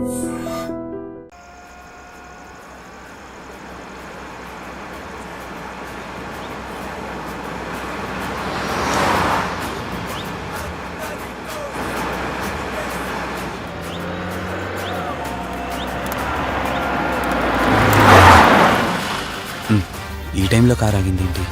ఈ టైంలో కార్ ఆగింది ఏంటి?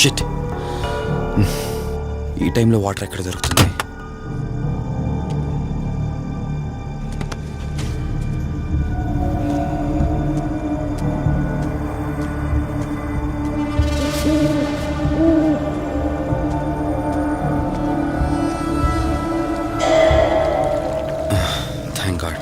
షిట్, ఈ టైంలో వాటర్ ఎక్కడ దొరుకుతుంది? Thank God.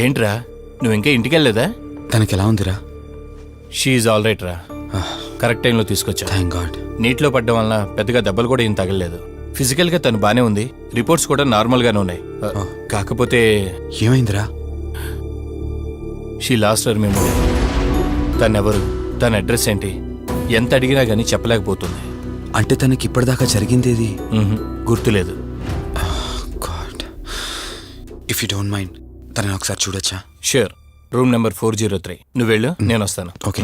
ఏంట్రా, నువ్వు ఇంకా ఇంటికి వెళ్ళలేదా? తనకి ఎలా ఉందిరా? షీఈ్ ఆల్ రైట్ రా. కరెక్ట్ టైంలో తీసుకొచ్చా. Thank God. నీటిలో పడ్డం వలన పెద్దగా దెబ్బలు కూడా ఏం తగలలేదు. ఫిజికల్గా తను బానే ఉంది. రిపోర్ట్స్ కూడా నార్మల్గానే ఉన్నాయి. కాకపోతే ఏమైందిరా? She lost her memory. తనెవరు, తన అడ్రస్ ఏంటి, ఎంత అడిగినా కానీ చెప్పలేకపోతుంది. అంటే తనకి ఇప్పటిదాకా జరిగిందేది గుర్తులేదు. God, if you don't mind తనని ఒకసారి చూడొచ్చా? ష్యూర్. Room number 403. నువ్వు వెళ్ళు, నేను వస్తాను. ఓకే.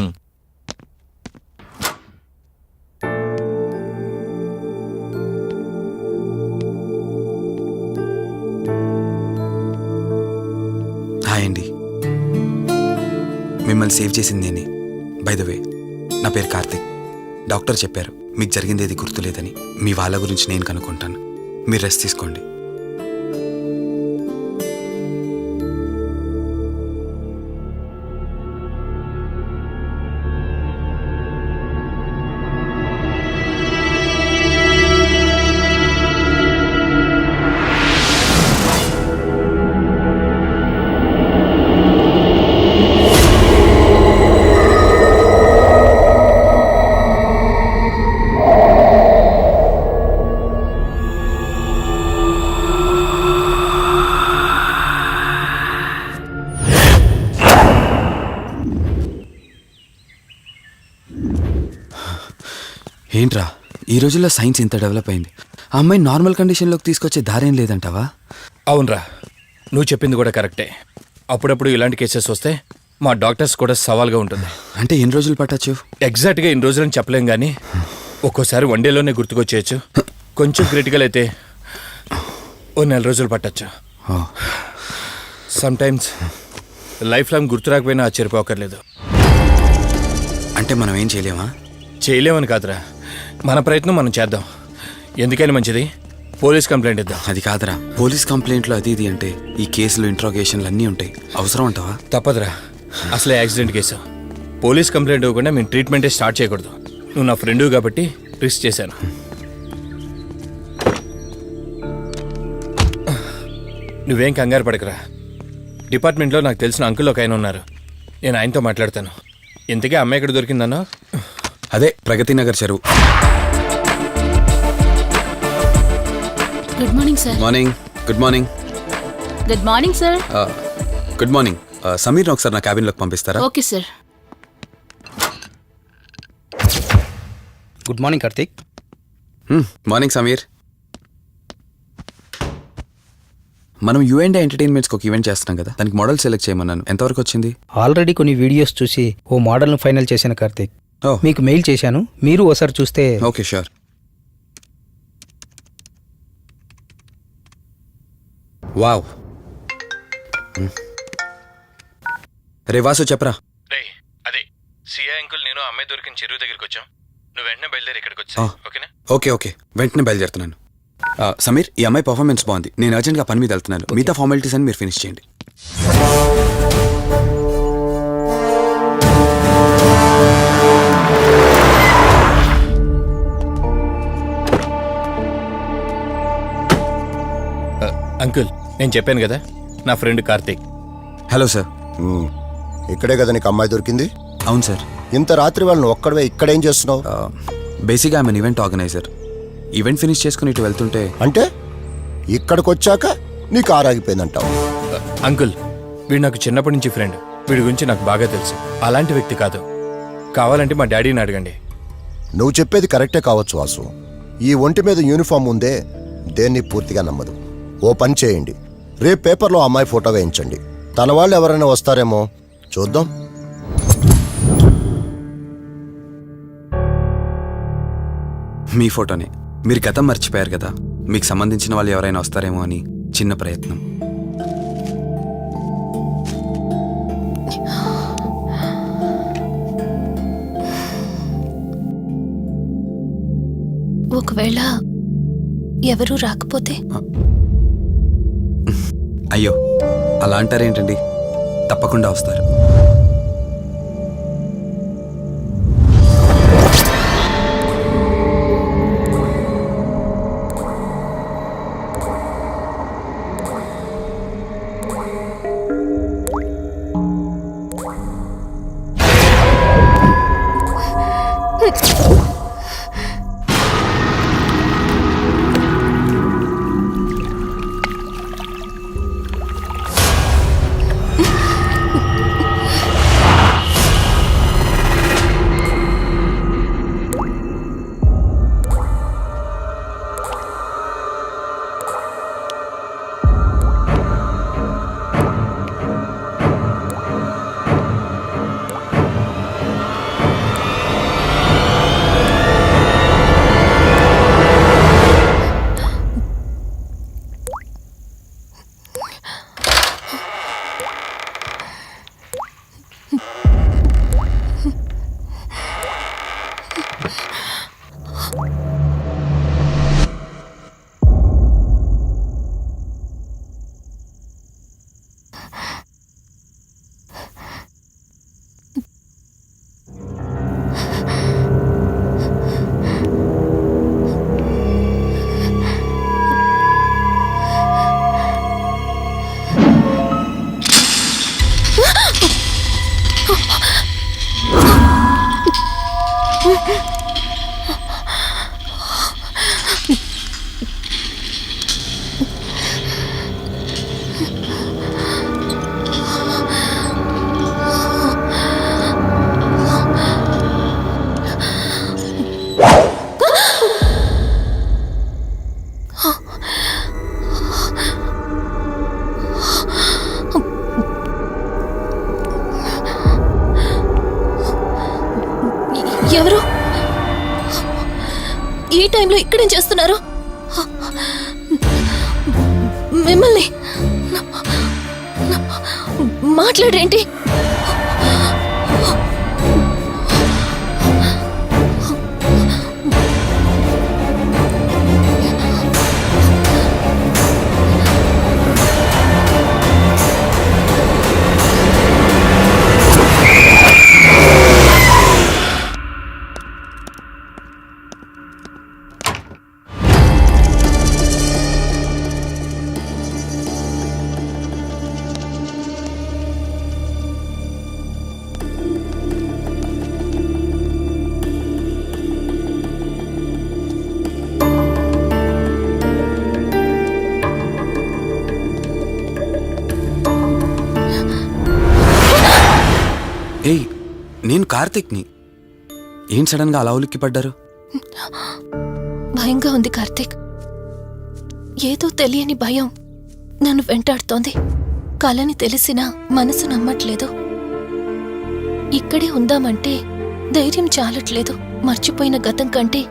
హాయ్ అండి, మిమ్మల్ని సేవ్ చేసింది నేనే. బై ద వే, నా పేరు కార్తిక్. డాక్టర్ చెప్పారు మీకు జరిగింది ఏది గుర్తులేదని. మీ వాళ్ళ గురించి నేను కనుక్కుంటాను. మీరు రెస్ట్ తీసుకోండి. ఏంట్రా, ఈ రోజుల్లో సైన్స్ ఇంత డెవలప్ అయింది. ఆ అమ్మాయి నార్మల్ కండిషన్లోకి తీసుకొచ్చే దారేం లేదంటావా? అవునరా, నువ్వు చెప్పింది కూడా కరెక్టే. అప్పుడప్పుడు ఇలాంటి కేసెస్ వస్తే మా డాక్టర్స్ కూడా సవాల్గా ఉంటుంది. అంటే ఎన్ని రోజులు పట్టచ్చు? ఎగ్జాక్ట్గా ఎన్ని రోజులని చెప్పలేం, కానీ ఒక్కోసారి 1 డేలోనే గుర్తుకొచ్చేయచ్చు. కొంచెం క్రిటికల్ అయితే ఓ 4 రోజులు పట్టచ్చు. సమ్ టైమ్స్ లైఫ్ లాంగ్ గుర్తు రాకపోయినా ఆశ్చర్యపోకర్లేదు. అంటే మనం ఏం చేయలేమా? చేయలేమని కాదురా, మన ప్రయత్నం మనం చేద్దాం. ఎందుకని మంచిది, పోలీస్ కంప్లైంట్ ఇద్దాం. అది కాదురా, పోలీస్ కంప్లైంట్లో అది ఇది అంటే ఈ కేసులు ఇంట్రాగేషన్లు అన్నీ ఉంటాయి. అవసరం అంటావా? తప్పదురా, అసలే యాక్సిడెంట్ కేసు. పోలీస్ కంప్లైంట్ ఇవ్వకుండా మేము ట్రీట్మెంటే స్టార్ట్ చేయకూడదు. నువ్వు నా ఫ్రెండు కాబట్టి రిస్క్ చేశాను. నువ్వేం కంగారు పడకరా. డిపార్ట్మెంట్లో నాకు తెలిసిన అంకుల్ ఒక ఆయన ఉన్నారు. నేను ఆయనతో మాట్లాడతాను. ఇంతకీ అమ్మాయి ఎక్కడ దొరికిందన్నా? అదే ప్రగతి నగర్ చెరువు. Good morning sir. Morning. Good morning. Good morning sir. Good morning. సమీర్ని ఒకసారి నా క్యాబిన్లోకి పంపిస్తారా? Okay sir. Good morning Karthik. Morning Sameer. మనం యుఎండే ఎంటర్టైన్మెంట్స్కి ఒక ఈవెంట్ చేస్తున్నాం కదా, దానికి మోడల్ సెలెక్ట్ చేయమన్నాను. ఎంతవరకు వచ్చింది? ఆల్రెడీ కొన్ని వీడియోస్ చూసి ఓ మోడల్ను ఫైనల్ చేశాను కార్తీక్. మీకు మెయిల్ చేశాను, మీరు ఓసారి చూస్తే. Okay sure. వావ్. రే వాసు చెప్పరా. అదే సిఐ అంకుల్ నేను అమ్మాయి దొరికిన చెరువు దగ్గరికి వచ్చాం. నువ్వు వెంటనే బయలుదేరి ఇక్కడికి వచ్చా. ఓకేనా? ఓకే ఓకే, వెంటనే బయలుదేరుతున్నాను. సమీర్, ఈ అమ్మాయి పర్ఫార్మెన్స్ బాగుంది. నేను అర్జెంట్గా పని మీద వెళ్తున్నాను. మిగతా ఫార్మాలిటీస్ అని మీరు ఫినిష్ చేయండి. అంకుల్, నేను చెప్పాను కదా, నా ఫ్రెండ్ కార్తీక్. Hello sir. ఇక్కడే కదా నీకు అమ్మాయి దొరికింది? అవును సార్. ఇంత రాత్రి వాళ్ళని ఒక్కడవే ఇక్కడేం చేస్తున్నావు? బేసిక్గా I'm event organiser. Event finish చేసుకుని ఇటు వెళ్తుంటే. అంటే ఇక్కడికి వచ్చాక నీకు ఆరాగిపోయిందంటావు? అంకుల్, వీడు నాకు చిన్నప్పటి నుంచి ఫ్రెండ్. వీడి గురించి నాకు బాగా తెలుసు. అలాంటి వ్యక్తి కాదు. కావాలంటే మా డాడీని అడగండి. నువ్వు చెప్పేది కరెక్టే కావచ్చు వాసు. ఈ ఒంటి మీద యూనిఫామ్ ఉందే దేన్ని పూర్తిగా నమ్మదు. ఓ పని చేయండి, రేపు పేపర్లో అమ్మాయి ఫోటో వేయించండి. తన వాళ్ళు ఎవరైనా వస్తారేమో చూద్దాం. మీ ఫోటోనే. మీరు గతం మర్చిపోయారు కదా, మీకు సంబంధించిన వాళ్ళు ఎవరైనా వస్తారేమో అని చిన్న ప్రయత్నం. ఒకవేళ ఎవరూ రాకపోతే? అయ్యో, అలా అంటారేంటండి? తప్పకుండా వస్తారు. ఎవరు ఈ టైంలో ఇక్కడేం చేస్తున్నారు? మిమ్మల్ని మాట్లాడేంటి? నేను కార్తిక్ని. ఏం సడన్గా అలా ఉలిక్కి పడ్డారు? భయంగా ఉంది కార్తీక్. ఏదో తెలియని భయం నన్ను వెంటాడుతోంది. కలని తెలిసినా మనసు నమ్మట్లేదు. ఇక్కడే ఉందామంటే ధైర్యం చాలట్లేదు. మర్చిపోయిన గతం కంటే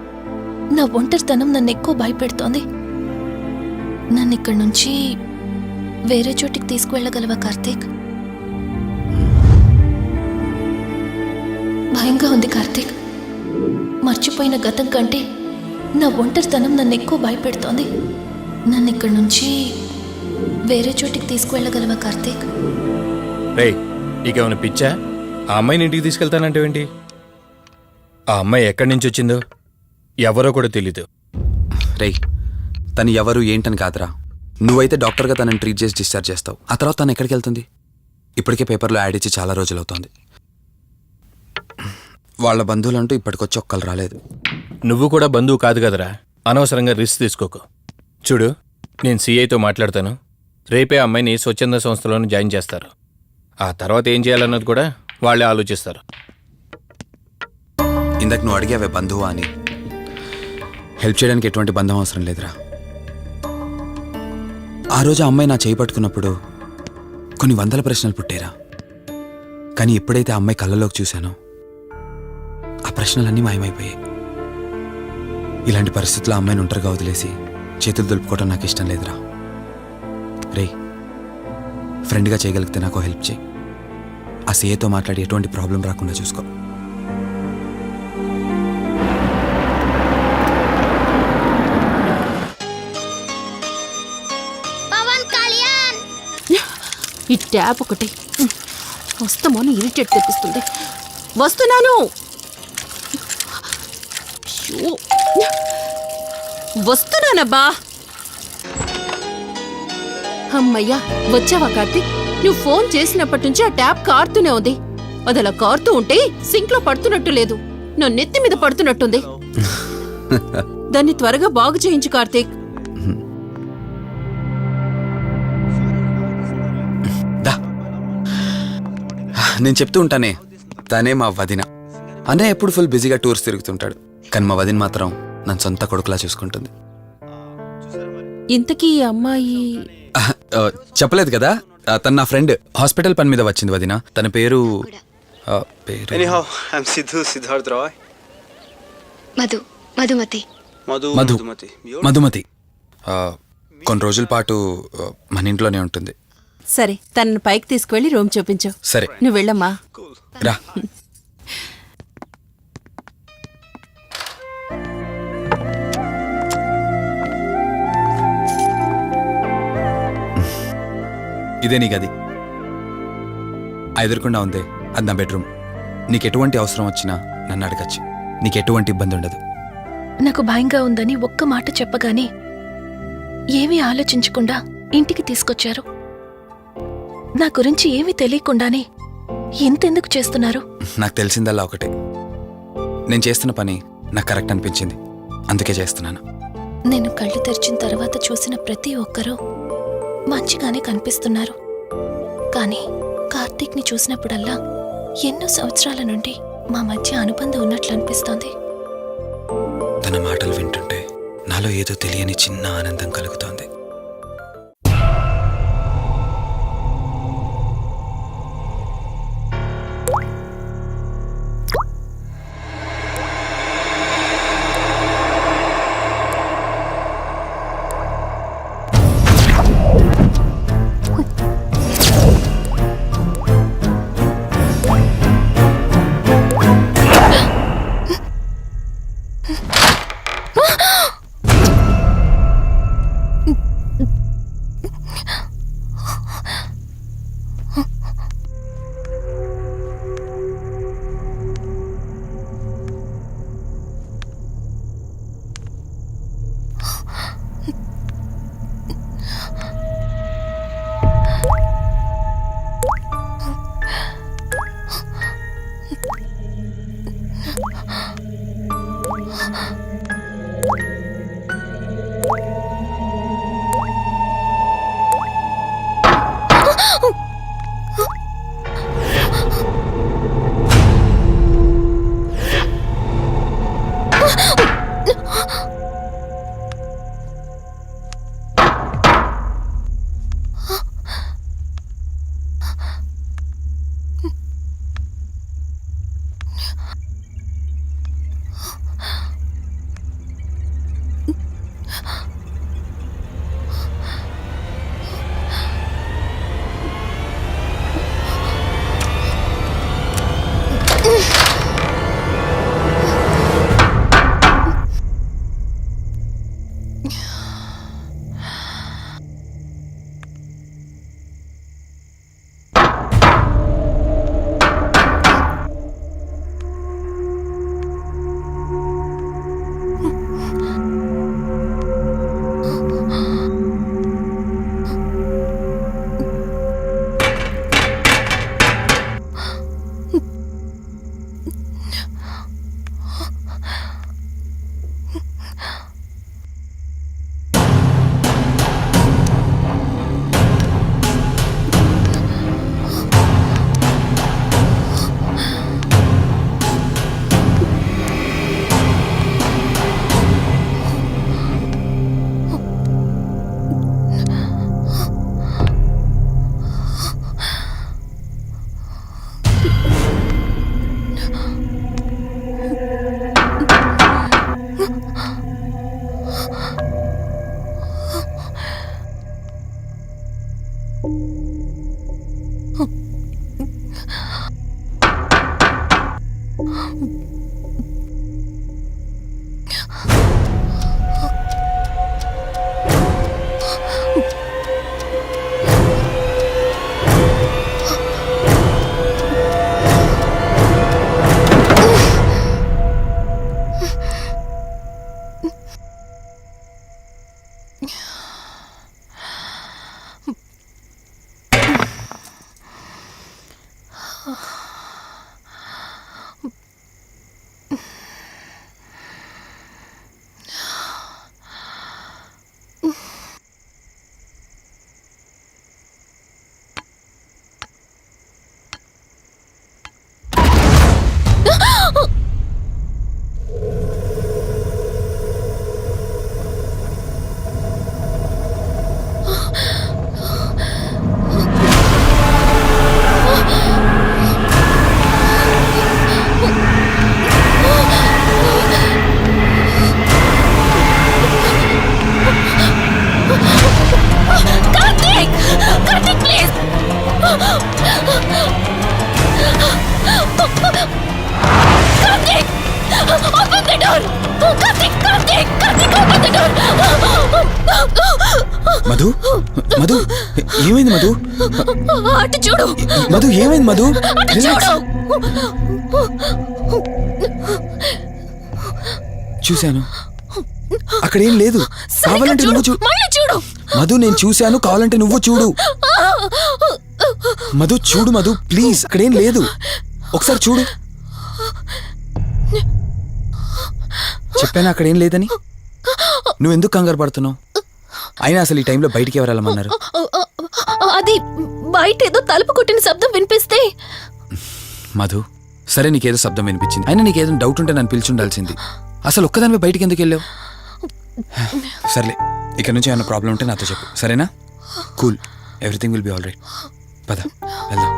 నా ఒంటరితనం నన్ను ఎక్కువ భయపెడుతోంది. నన్ను ఇక్కడి నుంచి వేరే చోటికి తీసుకువెళ్ళగలవా కార్తీక్? భయంగా ఉంది కార్తీక్. మర్చిపోయిన గతం కంటే నా ఒంటరితనం నన్ను ఎక్కువ భయపెడుతోంది. నన్ను ఇక్కడి నుంచి వేరే చోటికి తీసుకువెళ్ళగలవా కార్తీక్? రే, నీకేమైనా పిచ్చా? ఆ అమ్మాయిని ఇంటికి తీసుకెళ్తానంటేవేంటి? ఆ అమ్మాయి ఎక్కడి నుంచి వచ్చిందో ఎవరో కూడా తెలీదు. రేయ్, తను ఎవరు ఏంటని కాదురా. నువ్వైతే డాక్టర్గా తనని ట్రీట్ చేసి డిశ్చార్జ్ చేస్తావు. ఆ తర్వాత తను ఎక్కడికి వెళ్తుంది? ఇప్పటికే పేపర్లో యాడ్ ఇచ్చి చాలా రోజులవుతోంది. వాళ్ళ బంధువులంటూ ఇప్పటికొచ్చి ఒక్కరు రాలేదు. నువ్వు కూడా బంధువు కాదు కదరా. అనవసరంగా రిస్క్ తీసుకోకు. చూడు, నేను సిఐతో మాట్లాడతాను. రేపే అమ్మాయిని స్వచ్ఛంద సంస్థలోనే జాయిన్ చేస్తారు. ఆ తర్వాత ఏం చేయాలన్నది కూడా వాళ్ళే ఆలోచిస్తారు. ఇందాక నువ్వు అడిగావే బంధువా అని. హెల్ప్ చేయడానికి ఎటువంటి బంధం అవసరం లేదురా. ఆ రోజు ఆ అమ్మాయి నా చేయి పట్టుకున్నప్పుడు కొన్ని వందల ప్రశ్నలు పుట్టేరా. కానీ ఎప్పుడైతే ఆ అమ్మాయి కళ్ళలోకి చూశానో ఆ ప్రశ్నలన్నీ మాయమైపోయాయి. ఇలాంటి పరిస్థితుల్లో అమ్మాయిని ఒంటరిగా వదిలేసి చేతులు దులుపుకోవడం నాకు ఇష్టం లేదురా. రే, ఫ్రెండ్గా చేయగలిగితే నాకు హెల్ప్ చేయి. ఆ సీఏతో మాట్లాడి ఎటువంటి ప్రాబ్లం రాకుండా చూసుకో. ఈ ట్యాప్ ఒకటి వస్తామని ఇరిటేట్ తెప్పిస్తుంది. వస్తున్నాను. షో. వస్తున్నానబ్బా. అమ్మయ్యా, వచ్చావా కార్తీక్? నువ్వు ఫోన్ చేసినప్పటి నుంచి ఆ ట్యాప్ కారుతూనే ఉంది. అది అలా కారుతూ ఉంటే సింక్ లో పడుతున్నట్టు లేదు, నా నెత్తి మీద పడుతున్నట్టుంది. దాన్ని త్వరగా బాగు చేయించు కార్తీక్. నేను చెప్తూ ఉంటానే, తనే మా వదిన. అన్నయ్య ఎప్పుడు ఫుల్ బిజీగా టూర్స్ తిరుగుతుంటాడు. కానీ మా వదిన మాత్రం నన్ను సొంత కొడుకులా చూసుకుంటుంది. ఇంతకీ ఈ అమ్మాయి చెప్పలేదు కదా, తను నా ఫ్రెండ్. హాస్పిటల్ పని మీద వచ్చింది వదిన. తన పేరు Anyhow, I'm Siddharth Roy. Madhumati. Madhumati. కొన్ని రోజుల పాటు మన ఇంట్లోనే ఉంటుంది. సరే, తనను పైకి తీసుకువెళ్ళి రూమ్ చూపించు. సరే, నువ్వు వెళ్ళమ్మా. రా. ఇదే నీ గది. ఎదురుకుండా ఉందే, అది నా బెడ్రూమ్. నీకెటువంటి అవసరం వచ్చినా నన్ను అడగచ్చు. నీకెటువంటి ఇబ్బంది ఉండదు. నాకు భయంగా ఉందని ఒక్క మాట చెప్పగానే ఏమీ ఆలోచించకుండా ఇంటికి తీసుకొచ్చారు. నా గురించి ఏమీ తెలియకుండానే ఎంతెందుకు చేస్తున్నారు? నాకు తెలిసిందల్లా ఒకటే, నేను చేస్తున్న పని నాకు కరెక్ట్ అనిపించింది, అందుకే చేస్తున్నాను. నేను కళ్ళు తెరిచిన తర్వాత చూసిన ప్రతి ఒక్కరూ మంచిగానే కనిపిస్తున్నారు. కానీ కార్తీక్ని చూసినప్పుడల్లా ఎన్నో సంవత్సరాల నుండి మా మధ్య అనుబంధం ఉన్నట్లు అనిపిస్తోంది. తన మాటలు వింటుంటే నాలో ఏదో తెలియని చిన్న ఆనందం కలుగుతోంది. మధు మధు ఏమైంది మధు? అటు చూడు, మధు ఏమైంది మధు? అటు రిలాక్స్. చూడు. చూశాను, అక్కడ ఏం లేదు. కావాలంటే నువ్వు చూడు. మళ్ళీ చూడు. మధు నేను చూశాను, కావాలంటే నువ్వు చూడు. మధు చూడు మధు ప్లీజ్, అక్కడేం లేదు. ఒకసారి చూడు. చెప్పాను అక్కడేం లేదని. నువ్వెందుకు కంగారు పడుతున్నావు? అయినా అసలు ఈ టైంలో బయటికి ఎవరు వెళ్ళమన్నారు? అది బయట ఏదో తలుపు కొట్టిన శబ్దం వినిపిస్తే. మధు సరే, నీకేదో శబ్దం వినిపించింది. అయినా నీకేదో డౌట్ ఉంటే నన్ను పిలిచి ఉండాల్సింది. అసలు ఒక్కదానిపై బయటికి ఎందుకు వెళ్ళావు? సర్లే, ఇక్కడ నుంచి ఏమైనా ప్రాబ్లం ఉంటే నాతో చెప్పు, సరేనా? Cool, everything will be all right. పద వెళ్దాం.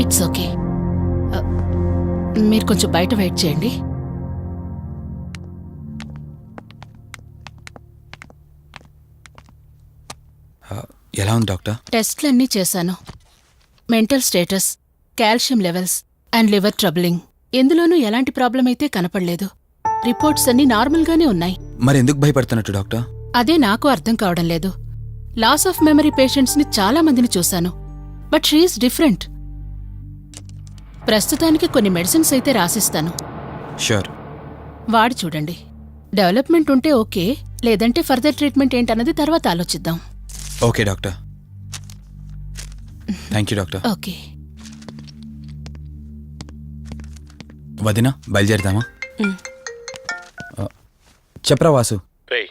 It's okay. మీరు కొంచెం బయట వెయిట్ చేయండి. ఎలా ఉంది డాక్టర్? టెస్ట్లన్నీ చేశాను. Mental status, calcium levels and liver troubling, ఎందులోనూ ఎలాంటి ప్రాబ్లం అయితే కనపడలేదు. రిపోర్ట్స్ అన్నీ నార్మల్గానే ఉన్నాయి. మరి ఎందుకు భయపడుతున్నట్టు డాక్టర్? అదే నాకు అర్థం కావడం లేదు. లాస్ ఆఫ్ మెమరీ పేషెంట్స్ని చాలా మందిని చూశాను, బట్ షీఈస్ డిఫరెంట్. ప్రస్తుతానికి కొన్ని మెడిసిన్స్ అయితే రాసిస్తాను, షూర్. వాడి చూడండి. డెవలప్మెంట్ ఉంటే ఓకే, లేదంటే ఫర్దర్ ట్రీట్మెంట్ ఏంటన్నది తర్వాత ఆలోచిద్దాం. Okay doctor. Thank you doctor. Okay. వదినా బయలుదేరుదామా? చెప్పరా వాసు. రేయ్,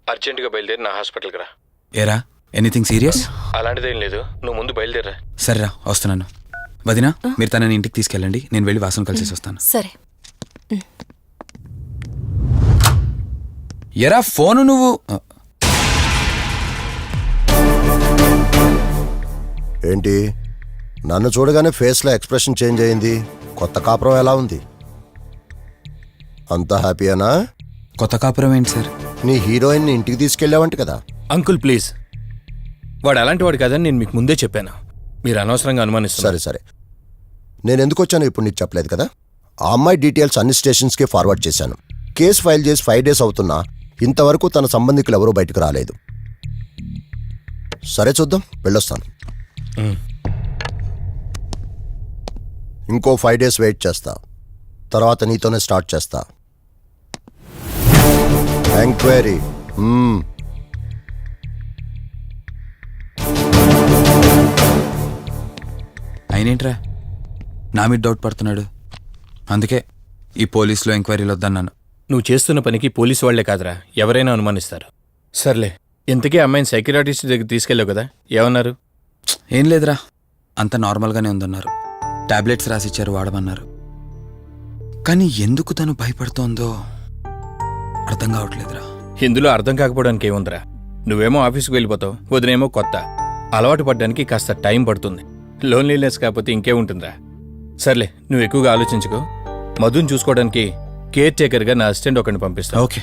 అర్జెంటుగా బయలుదేరి నా హాస్పిటల్కి రా. ఏరా, ఎనీథింగ్ సీరియస్? అలాంటిదేం లేదు, నువ్వు ముందు బయలుదేరా. సరేరా, వస్తున్నాను. వదినా, మీరు తనని ఇంటికి తీసుకెళ్ళండి, నేను వెళ్ళి వాసన కలిసేసి వస్తాను. సరే. ఎరా ఫోను నువ్వు. ఏంటి, నన్ను చూడగానే ఫేస్లో ఎక్స్ప్రెషన్ చేంజ్ అయింది? కొత్త కాపురం ఎలా ఉంది? అంతా హ్యాపీయేనా? కొత్త కాపురం ఏంటి సార్? నీ హీరోయిన్ని ఇంటికి తీసుకెళ్ళావంట కదా? అంకుల్ ప్లీజ్, వాడు అలాంటి వాడు కాదని నేను మీకు ముందే చెప్పాను. మీరు అనవసరంగా అనుమానిస్తారు. సరే సరే, నేను ఎందుకు వచ్చానో ఇప్పుడు నీకు చెప్పలేదు కదా. ఆ అమ్మాయి డీటెయిల్స్ అన్ని స్టేషన్స్కి ఫార్వర్డ్ చేశాను. కేసు ఫైల్ చేసి 5 days అవుతున్నా ఇంతవరకు తన సంబంధికులు ఎవరూ బయటకు రాలేదు. సరే చూద్దాం, వెళ్ళొస్తాను. ఇంకో 5 days వెయిట్ చేస్తా, తర్వాత నీతోనే స్టార్ట్ చేస్తా ఎంక్వైరీ. అయినేంట్రా నా మీద డౌట్ పడుతున్నాడు? అందుకే ఈ పోలీసులో ఎంక్వైరీలు వద్దన్నాను. నువ్వు చేస్తున్న పనికి పోలీసు వాళ్లే కాదురా, ఎవరైనా అనుమానిస్తారు. సర్లే, ఇంతకీ అమ్మాయిని సైకియాట్రిస్ట్ దగ్గర తీసుకెళ్ళావు కదా, ఏమన్నారు? ఏం లేదురా, అంత నార్మల్గానే ఉందన్నారు. టాబ్లెట్స్ రాసిచ్చారు, వాడమన్నారు. కానీ ఎందుకు తను భయపడుతోందో అర్థం కావట్లేదురా. ఇందులో అర్థం కాకపోవడానికి ఏముందిరా? నువ్వేమో ఆఫీస్కి వెళ్ళిపోతావు, వదినేమో కొత్త. అలవాటు పడ్డానికి కాస్త టైం పడుతుంది. లోన్లీనెస్ కాకపోతే ఇంకేముంటుందిరా. సర్లే, నువ్వు ఎక్కువగా ఆలోచించుకో. మధుని చూసుకోవడానికి కేర్ టేకర్గా నా అసిస్టెంట్ ఒకరిని పంపిస్తా. ఓకే.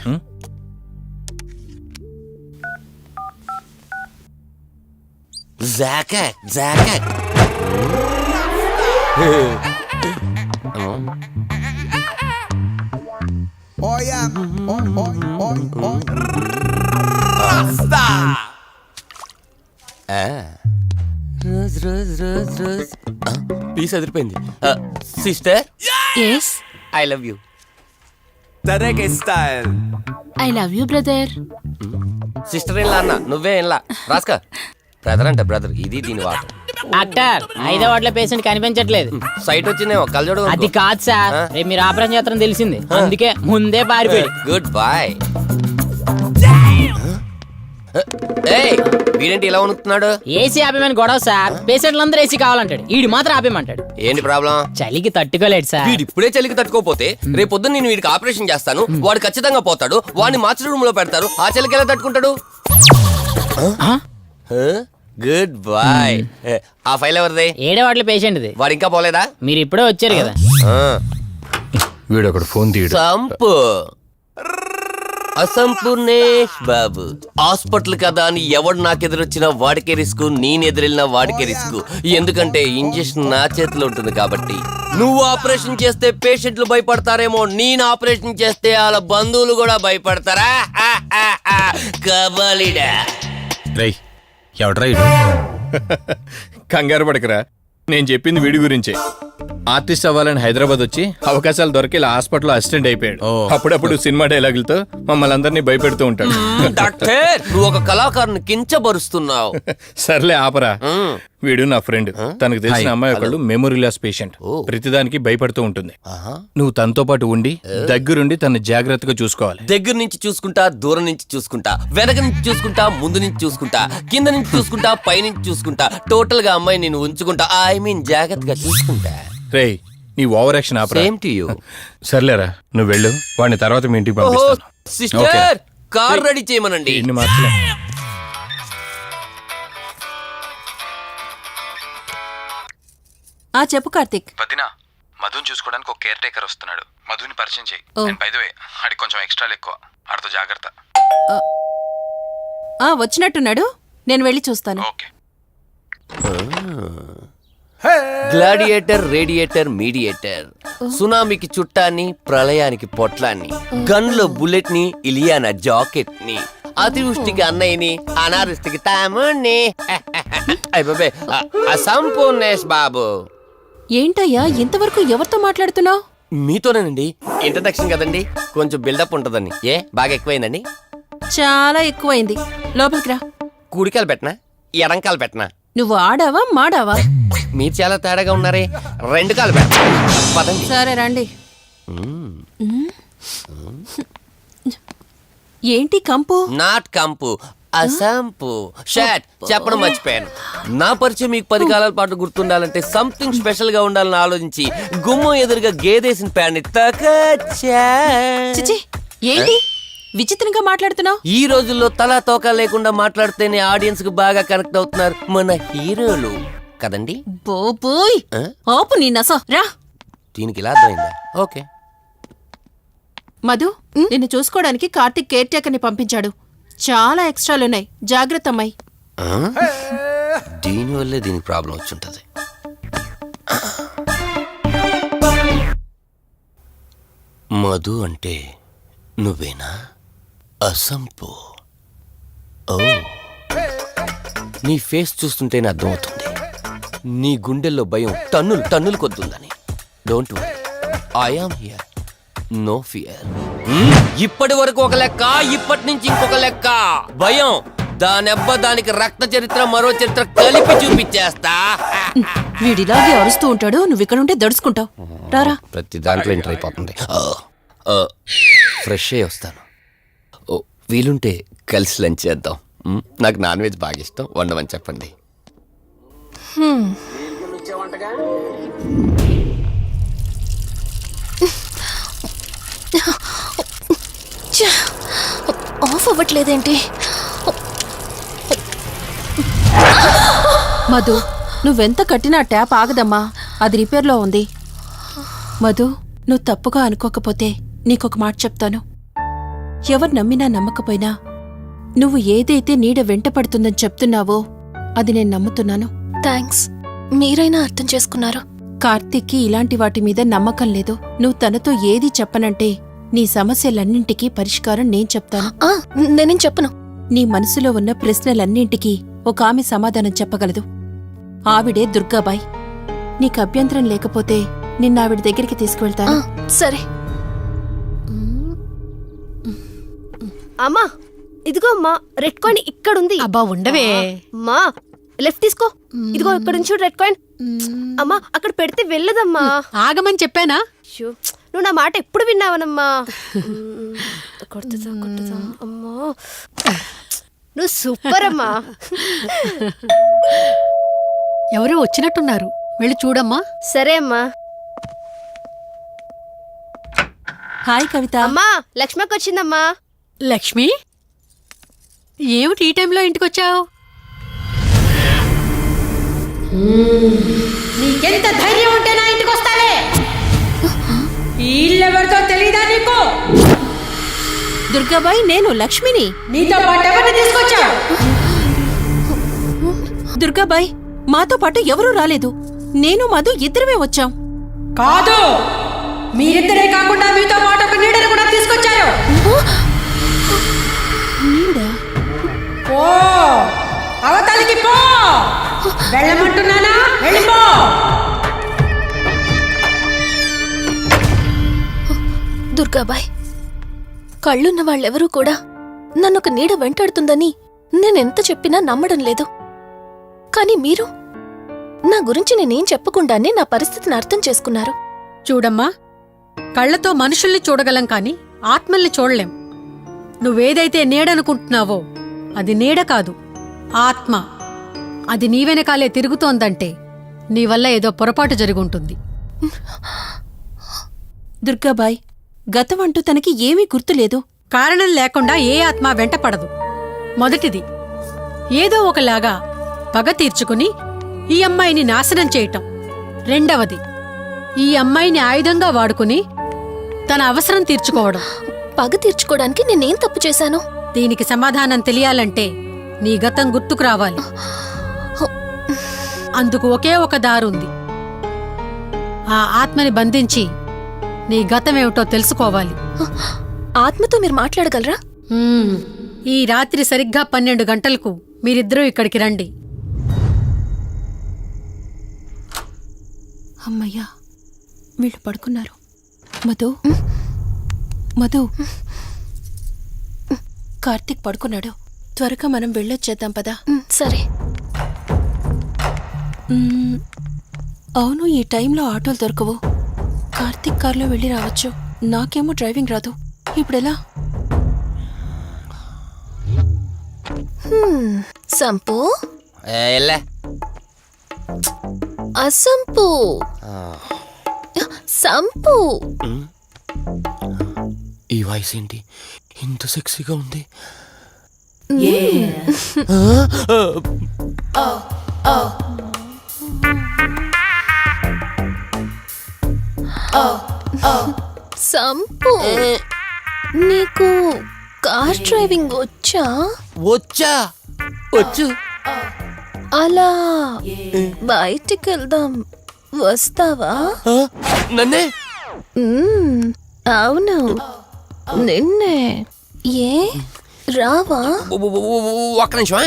పీస్ అదిరిపోయింది. Sister, yes, I love you. I love you brother. Sister ఏం అన్న, నువ్వే ఏం రాస్కా. బ్రదర్ అంటే బ్రదర్, ఇది దీని వాటర్. డాక్టర్, 5వ వార్డులో పేషెంట్ కనిపించట్లేదు. సైట్ వచ్చిందేమో, కళ్ళజోడు. అది కాదు సార్, రేపు మీరు ఆపరేషన్ చేస్తారని తెలిసింది, అందుకే ముందే పారిపోయి. Good boy. వీడేంటి ఇలా ఉనుకుతున్నాడు? ఏసీ ఆపేమని గొడవ సార్. పేషెంట్లందరూ ఏసీ కావాలంటాడు, ఈడు మాత్రం ఆపేమంటాడు. ఏంటి ప్రాబ్లం? చలికి తట్టుకోలేడు సార్. వీడు ఇప్పుడే చలికి తట్టుకోపోతే రేపు పొద్దున్న నేను వీడికి ఆపరేషన్ చేస్తాను, వాడు ఖచ్చితంగా పోతాడు, వాడిని మార్చి రూమ్ లో పెడతారు. ఆ చలికి ఎలా తట్టుకుంటాడు? Good boy. ఆ ఫైల్ ఎవరిది? ఏడవాట్ల పేషెంట్ది. వాడు ఇంకా పోలేదా? మీరు ఇప్పుడే వచ్చారు కదా. వీడొకడు ఫోన్ తీయడు. సంపు అసంపూర్ణేష్ బాబు. హాస్పిటల్ కదా అని ఎవడు నాకెదురొచ్చినా వాడికే రిస్క్, నేను ఎదురెళ్ళినా వాడికే రిస్క్. ఎందుకంటే ఇంజెక్షన్ నా చేతిలో ఉంటుంది కాబట్టి. నువ్వు ఆపరేషన్ చేస్తే పేషెంట్లు భయపడతారేమో, నేను ఆపరేషన్ చేస్తే వాళ్ళ బంధువులు కూడా భయపడతారా? కబాలిడా. రేయ్ ఎవడ్రా ఇడు? కంగారు పడకరా, నేను చెప్పింది వీడి గురించే. ఆర్టిస్ట్ అవ్వాలని హైదరాబాద్ వచ్చి అవకాశాలు దొరికి ఇలా హాస్పిటల్లో అసిస్టెంట్ అయిపోయాడు. అప్పుడప్పుడు సినిమా డైలాగులతో మమ్మల్ని అందరినీ భయపెడుతూ ఉంటాడు. డాక్టర్, నువ్వు ఒక కళాకారుని కించబరుస్తున్నావు. సర్లే ఆపరా. వీడు నా ఫ్రెండ్. తనకు తెలిసిన అమ్మాయి ఒకళ్ళు మెమొరీ లాస్ పేషెంట్. ప్రతిదానికి భయపడుతూ ఉంటుంది. నువ్వు తనతో పాటు ఉండి దగ్గరుండి తన జాగ్రత్తగా చూసుకోవాలి. దగ్గర నుంచి చూసుకుంటా, దూరం నుంచి చూసుకుంటా, వెనక నుంచి చూసుకుంటా, ముందు నుంచి చూసుకుంటా, కింద నుంచి చూసుకుంటా, పై నుంచి చూసుకుంటా, టోటల్ గా అమ్మాయి నేను ఉంచుకుంటా. ఐ మీన్ జాగ్రత్తగా చూసుకుంటా. రేయ్ నీ over action opera. Same to you. సర్లేరా, నువ్వు వెళ్ళు. వాడిని తర్వాత మీ ఇంటికి పంపిస్తాను. సిస్టర్, కార్ రెడీ చేయమనండి. ఇన్ని మార్చలే. చెప్పు కార్తిక్. వదినా, మధుని చూసుకోవడానికి ఒక కేర్ టేకర్ వస్తున్నాడు. మధుని పరిచయం చేయి. నేను బై ది వే ఆడికి కొంచెం ఎక్స్ట్రాలు ఎక్కువ. ఆడితో జాగ్రత్త. వచ్చినట్టున్నాడు, నేను వెళ్ళి చూస్తాను. ఓకే. Gladiator, radiator, mediator. సునామీకి చుట్టాన్ని, ప్రళయానికి పొట్లాన్ని, గన్లో బుల్లెట్ ని, ఇలియానా జాకెట్ ని, అతివృష్టికి అన్నయ్యని, అనావృష్టికి తమ్ముణ్ణి. అయిపోయి అసంపూర్ణేష్ బాబు. ఏంటయ్యా ఇంతవరకు ఎవరితో మాట్లాడుతున్నావు? మీతోనేనండి. ఇంట్రడక్షన్ కదండి, కొంచెం బిల్డప్ ఉంటదండి. బాగా ఎక్కువైందండి? చాలా ఎక్కువైంది. లోపలికి రా. కుడికాలు పెట్టనా, ఎడంకాలు పెట్టనా? నువ్వు ఆడావా మాడావా? మీరు చాలా తేడాగా ఉన్నారే. 2 కాలు పెట్ట. పదండి. సరే రండి. ఏంటి కంపు? నాట్ కంపు, అసంపు. షాట్ చెప్పడం మర్చిపోయాను. నా పరిచయం మీకు 10 కాలాల పాటు గుర్తుండాలంటే సంథింగ్ స్పెషల్ గా ఉండాలని ఆలోచించి గుమ్మం ఎదురుగా గేదేసిన ప్యాన్ చిచి, ఏంటి విచిత్రంగా మాట్లాడుతున్నావు? ఈ రోజుల్లో తలా తోక లేకుండా మాట్లాడితేనే ఆడియన్స్ కు బాగా కనెక్ట్ అవుతున్నారు మన హీరోలు కదండి. బోబోయ్, ఆపు నీ నస. రా. దీనికి ఇలా అర్థమైందా? ఓకే. మధు, నిన్ను చూసుకోవడానికి కార్తిక్ కేర్ టేకర్ని పంపించాడు. చాలా ఎక్స్ట్రాలున్నాయి, జాగ్రత్త అమ్మాయి. దీనివల్లే దీనికి ప్రాబ్లం వచ్చుంటది. మధు అంటే నువ్వేనా? అసంపు. ఓ, నీ ఫేస్ చూస్తుంటేనే అర్థమవుతుంది నీ గుండెల్లో భయం టన్నులు టన్నులు కొద్దుందని. Don't worry, I am here, no fear. ఇప్పటి వరకు ఒక లెక్క, ఇప్పటి నుంచి ఇంకొక లెక్క. భయం దానెబ్బ, దానికి రక్త చరిత్ర, మరో చరిత్ర కలిపి చూపించేస్తా. వీడిలాగే అరుస్తూ ఉంటాడు, నువ్వు ఇక్కడ ఉంటే దడుచుకుంటావు. రారా. ప్రతి దాంట్లో ఎంటర్ అయిపోతుంది. ఫ్రెష్ అయ్యి వస్తాను. వీలుంటే కలిసి లంచ్ చేద్దాం. నాకు నాన్ వెజ్ బాగా ఇష్టం, వండమని చెప్పండి. ఆఫ్ అవ్వట్లేదేంటి? మధు, నువ్వెంత కట్టినా ట్యాప్ ఆగదమ్మా, అది రిపేర్లో ఉంది. మధు, నువ్వు తప్పుగా అనుకోకపోతే నీకొక మాట చెప్తాను. ఎవరు నమ్మినా నమ్మకపోయినా నువ్వు ఏదైతే నీడ వెంట పడుతుందని చెప్తున్నావో అది నేను నమ్ముతున్నాను. థ్యాంక్స్, మీరైనా అర్థం చేసుకున్నారు. కార్తీక్కి ఇలాంటి వాటి మీద నమ్మకం లేదు. నువ్వు తనతో ఏది చెప్పనంటే నీ సమస్యలన్నింటికీ పరిష్కారం నేను చెప్తాను. నేనేం చెప్పను. నీ మనసులో ఉన్న ప్రశ్నలన్నింటికీ ఒక ఆమె సమాధానం చెప్పగలదు. ఆవిడే దుర్గాబాయ్. నీకు అభ్యంతరం లేకపోతే నిన్నావిడ దగ్గరికి తీసుకువెళ్తాను. సరే. అమ్మా, ఇదిగో అమ్మా, రెడ్ కాయిన్ ఇక్కడుంది. అబ్బా ఉండవే. అమ్మా, లెఫ్ట్ తీసుకో. ఇదిగో ఇక్కడ నుంచి రెడ్ కాయిన్. అమ్మా, అక్కడ పెడితే వెళ్ళదమ్మా. ఆగమని చెప్పానా? నువ్వు నా మాట ఎప్పుడు విన్నావనమ్మా. కొడుతుందా కొడుతుందా అమ్మా, నువ్వు సూపర్ అమ్మా. ఎవరో వచ్చినట్టున్నారు, వెళ్ళి చూడమ్మా. సరే అమ్మా. హాయ్ కవిత. అమ్మా, లక్ష్మకి వచ్చిందమ్మా. లక్ష్మి, ఏమిటి ఈ టైంలో ఇంటికొచ్చావు? నీకెంత ధైర్యం ఉంటే నా ఇంటికి వస్తావే? ఈ ఇల్లెవరితో తెలీదా నీకు? దుర్గాబాయ్, నేను లక్ష్మిని. నీతో పాటు ఎవరిని తీసుకొచ్చావు? దుర్గాబాయ్, మాతో పాటు ఎవరూ రాలేదు. నేను మధు ఇద్దరమే వచ్చాం. కాదు, మీరిద్దరే కాకుండా మీతో పాటు ఒక నీడను కూడా తీసుకొచ్చారు. ఓ అవతలికి పో. వెళ్ళమంటున్నానా? వెళ్ళిపో. దుర్గాబాయ్, కళ్ళున్న వాళ్ళెవరూ కూడా నన్నొక నీడ వెంటాడుతుందని నేనెంత చెప్పినా నమ్మడం లేదు. కానీ మీరు నా గురించి నేనేం చెప్పకుండానే నా పరిస్థితిని అర్థం చేసుకున్నారు. చూడమ్మా, కళ్ళతో మనుషుల్ని చూడగలం కాని ఆత్మల్ని చూడలేం. నువ్వేదైతే నీడనుకుంటున్నావో అది నీడ కాదు, ఆత్మ. అది నీ వెనకాలే తిరుగుతోందంటే నీ వల్ల ఏదో పొరపాటు జరుగుంటుంది. దుర్గాబాయ్, గతం అంటూ తనకి ఏమీ గుర్తులేదు. కారణం లేకుండా ఏ ఆత్మ వెంటపడదు. మొదటిది, ఏదో ఒకలాగా పగ తీర్చుకుని ఈ అమ్మాయిని నాశనం చేయటం. రెండవది, ఈ అమ్మాయిని ఆయుధంగా వాడుకుని తన అవసరం తీర్చుకోవడం. పగ తీర్చుకోవడానికి నేనేం తప్పు చేశాను? దీనికి సమాధానం తెలియాలంటే నీ గతం గుర్తుకు రావాలి. అందుకు ఒకే ఒక దారుంది. ఆ ఆత్మని బంధించి నీ గతమేమిటో తెలుసుకోవాలి. ఆత్మతో మీరు మాట్లాడగలరా? ఈ రాత్రి సరిగ్గా 12 గంటలకు మీరిద్దరూ ఇక్కడికి రండి. అమ్మయ్యా, వీళ్ళు పడుకున్నారు. మధు, మధు, కార్తీక్ పడుకున్నాడు. త్వరగా మనం వెళ్ళొచ్చేద్దాం పదా. సరే. అవును, ఈ టైంలో ఆటోలు దొరకవు. కార్తీక్ కార్లో వెళ్ళి రావచ్చు. నాకేమో డ్రైవింగ్ రాదు. ఇప్పుడెలా? సంపు, ఎలా అసంపు, సంపు. ఈ వాయిస్ ఏంటి ఇంత సెక్సీగా ఉంది? సంపు, నీకు కార్ డ్రైవింగ్ వచ్చా? వచ్చా? వచ్చు. అలా బయటికి వెళ్దాం, వస్తావా? నన్నే? అవును, నిన్నే. ఏ రావా? ఒక్క నిమిషం.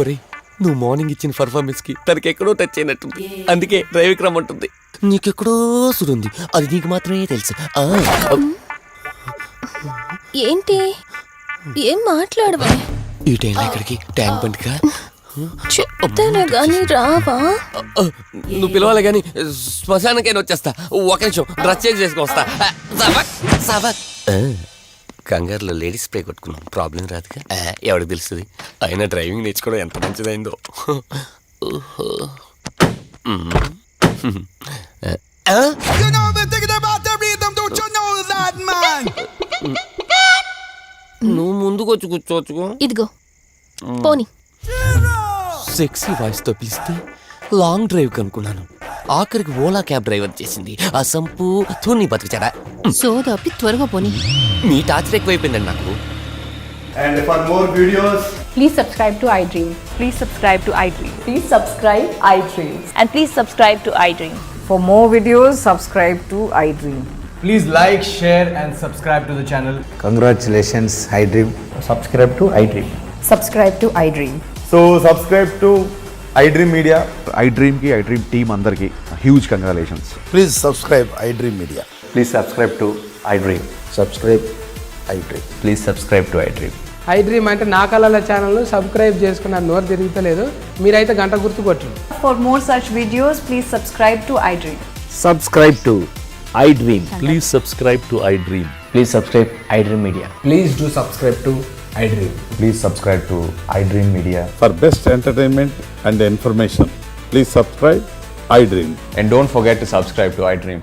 ఒరే, నువ్వు మార్నింగ్ ఇచ్చిన పర్ఫార్మెన్స్ కి తనకి ఎక్కడో టచ్ అయినట్టుంది. అందుకే డ్రైవింగ్ రమ్మంటుంది. నీకెక్కడో సురుంది, అది నీకు మాత్రమే తెలుసు. ఏంటి? ఏం మాట్లాడవా? ఈ టైంలో ఇక్కడికి ట్యాంక్ బండ్కా? చెప్తాను గాని రావా? నువ్వు పిలవాలి గాని శ్మశానకైనా వచ్చేస్తా. ఒక నిమిషం డ్రెస్ చేంజ్ చేసుకుని వస్తా. కంగారులో లేడీస్ స్ప్రే కొట్టుకున్నాం, ప్రాబ్లం రాదుగా. ఎవరికి తెలుస్తుంది? అయినా డ్రైవింగ్ నేర్చుకోవడం ఎంత మంచిదైందో. నువ్వు ముందుకు వచ్చి కూర్చోవచ్చు. ఇదిగో పోనీ. సెక్సీ వాయిస్ తో పిలిస్తే లాంగ్ డ్రైవ్ కనుక్కున్నాను. ఆఖరికి ఓలా క్యాబ్ డ్రైవర్ చేసింది ఆ సంపు. తూని బతికిచాడా? సోదాపి త్వరగా పోనీ. మీ టార్చర్ ఎక్కువైపోయిందండి నాకు. And for more videos, please subscribe to iDream. Please subscribe to iDream. Please subscribe iDream. And please subscribe to iDream. For more videos, subscribe to iDream. please like, share and subscribe to the channel. Congratulations, iDream. Subscribe to iDream. Subscribe to iDream. So subscribe to iDream Media. iDream ki iDream team andarki huge congratulations. Please subscribe iDream media. Please subscribe to iDream. Subscribe iDream. Please subscribe to iDream. iDream అంటే నా కళల channel subscribe చేసుకున్న నోరు తిరుగుతలేదు. మీరైతే గంట గుర్తు కొట్టండి. For more such videos, please subscribe to iDream. Subscribe to iDream. Please subscribe to iDream. Please subscribe iDream Media. Please do subscribe to iDream. Please subscribe to iDream Media. For best entertainment and information, please subscribe iDream. And don't forget to subscribe to iDream.